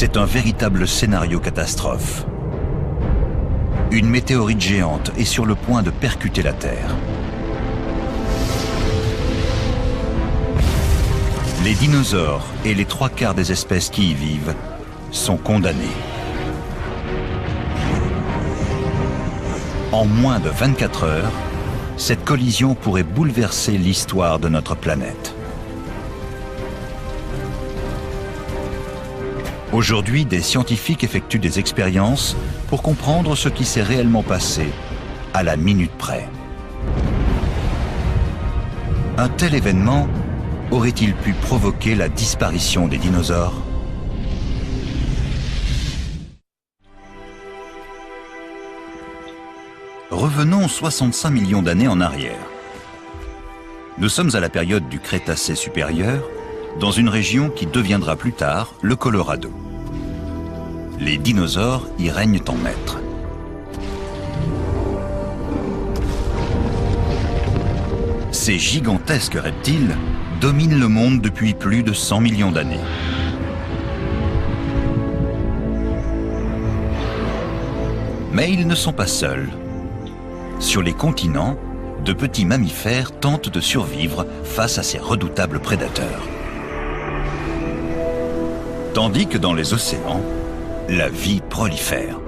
C'est un véritable scénario catastrophe. Une météorite géante est sur le point de percuter la Terre. Les dinosaures et les 3/4 des espèces qui y vivent sont condamnés. En moins de 24 heures, cette collision pourrait bouleverser l'histoire de notre planète. Aujourd'hui, des scientifiques effectuent des expériences pour comprendre ce qui s'est réellement passé à la minute près. Un tel événement aurait-il pu provoquer la disparition des dinosaures ? Revenons 65 millions d'années en arrière. Nous sommes à la période du Crétacé supérieur, dans une région qui deviendra plus tard le Colorado. Les dinosaures y règnent en maître. Ces gigantesques reptiles dominent le monde depuis plus de 100 millions d'années. Mais ils ne sont pas seuls. Sur les continents, de petits mammifères tentent de survivre face à ces redoutables prédateurs. Tandis que dans les océans, la vie prolifère.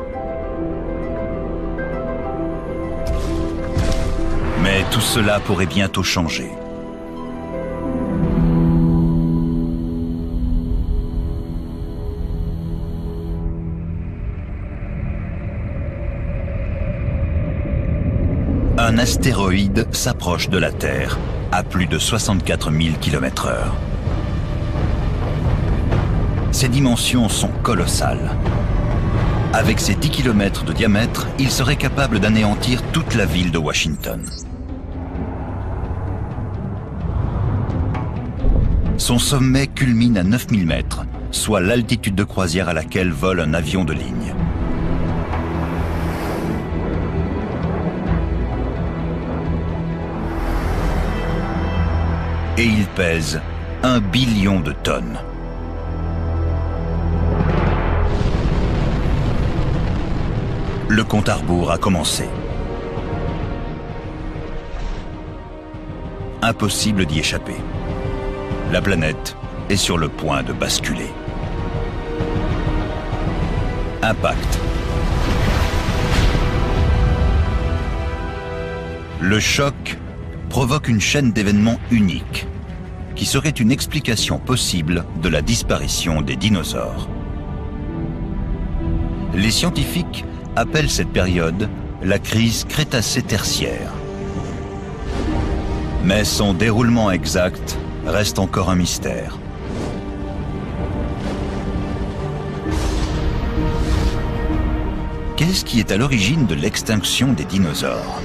Mais tout cela pourrait bientôt changer. Un astéroïde s'approche de la Terre à plus de 64 000 km/h. Ses dimensions sont colossales. Avec ses 10 km de diamètre, il serait capable d'anéantir toute la ville de Washington. Son sommet culmine à 9000 mètres, soit l'altitude de croisière à laquelle vole un avion de ligne. Et il pèse 1 billion de tonnes. Le compte à rebours a commencé. Impossible d'y échapper. La planète est sur le point de basculer. Impact. Le choc provoque une chaîne d'événements uniques qui serait une explication possible de la disparition des dinosaures. Les scientifiques appellent cette période la crise Crétacé-Tertiaire. Mais son déroulement exact reste encore un mystère. Qu'est-ce qui est à l'origine de l'extinction des dinosaures?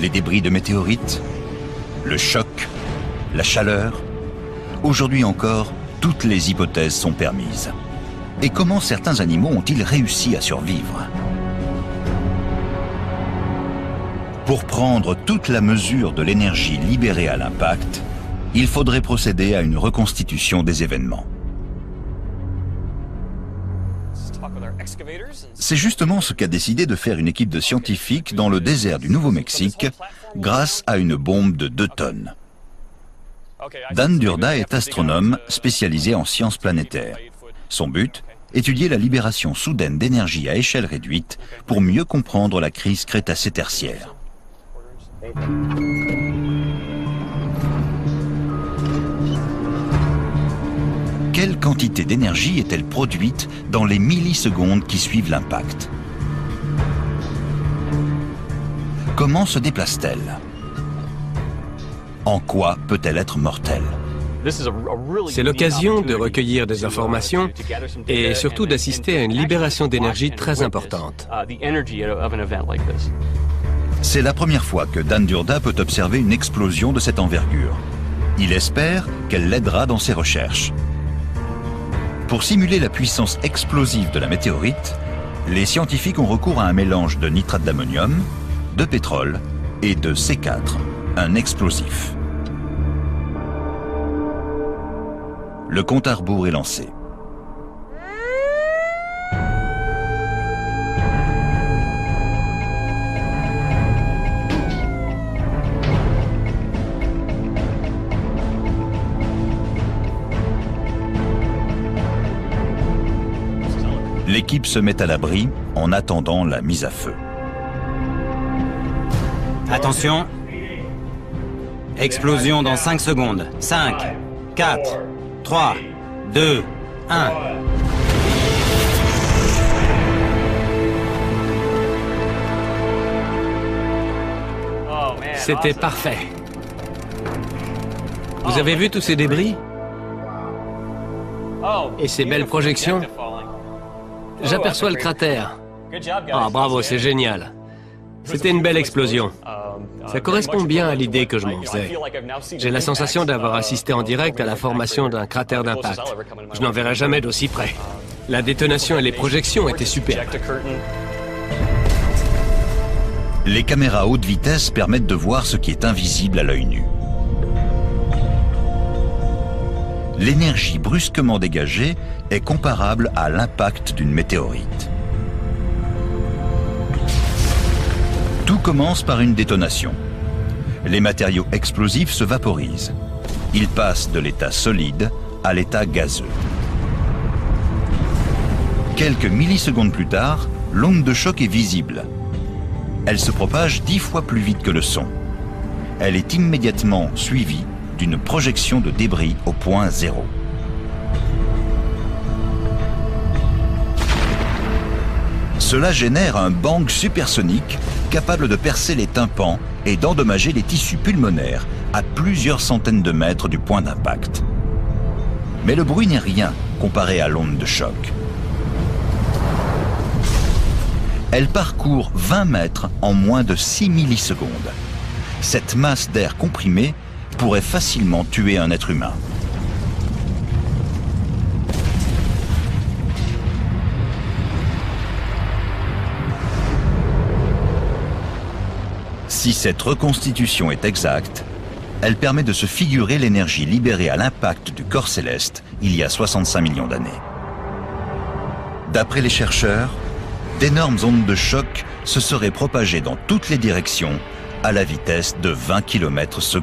Les débris de météorites? Le choc? La chaleur? Aujourd'hui encore, toutes les hypothèses sont permises. Et comment certains animaux ont-ils réussi à survivre? Pour prendre toute la mesure de l'énergie libérée à l'impact, il faudrait procéder à une reconstitution des événements. C'est justement ce qu'a décidé de faire une équipe de scientifiques dans le désert du Nouveau-Mexique grâce à une bombe de 2 tonnes. Dan Durda est astronome spécialisé en sciences planétaires. Son but, étudier la libération soudaine d'énergie à échelle réduite pour mieux comprendre la crise Crétacé-Tertiaire. Quelle quantité d'énergie est-elle produite dans les millisecondes qui suivent l'impact? Comment se déplace-t-elle? En quoi peut-elle être mortelle? C'est l'occasion de recueillir des informations et surtout d'assister à une libération d'énergie très importante. C'est la première fois que Dan Durda peut observer une explosion de cette envergure. Il espère qu'elle l'aidera dans ses recherches. Pour simuler la puissance explosive de la météorite, les scientifiques ont recours à un mélange de nitrate d'ammonium, de pétrole et de C4, un explosif. Le compte à rebours est lancé. L'équipe se met à l'abri en attendant la mise à feu. Attention. Explosion dans 5 secondes. 5, 4, 3, 2, 1. C'était parfait. Vous avez vu tous ces débris? Et ces belles projections? J'aperçois le cratère. Ah, bravo, c'est génial. C'était une belle explosion. Ça correspond bien à l'idée que je m'en faisais. J'ai la sensation d'avoir assisté en direct à la formation d'un cratère d'impact. Je n'en verrai jamais d'aussi près. La détonation et les projections étaient superbes. Les caméras à haute vitesse permettent de voir ce qui est invisible à l'œil nu. L'énergie brusquement dégagée est comparable à l'impact d'une météorite. Tout commence par une détonation. Les matériaux explosifs se vaporisent. Ils passent de l'état solide à l'état gazeux. Quelques millisecondes plus tard, l'onde de choc est visible. Elle se propage 10 fois plus vite que le son. Elle est immédiatement suivie d'une projection de débris au point zéro. Cela génère un bang supersonique capable de percer les tympans et d'endommager les tissus pulmonaires à plusieurs centaines de mètres du point d'impact. Mais le bruit n'est rien comparé à l'onde de choc. Elle parcourt 20 mètres en moins de 6 millisecondes. Cette masse d'air comprimé pourrait facilement tuer un être humain. Si cette reconstitution est exacte, elle permet de se figurer l'énergie libérée à l'impact du corps céleste il y a 65 millions d'années. D'après les chercheurs, d'énormes ondes de choc se seraient propagées dans toutes les directions à la vitesse de 20 km/s.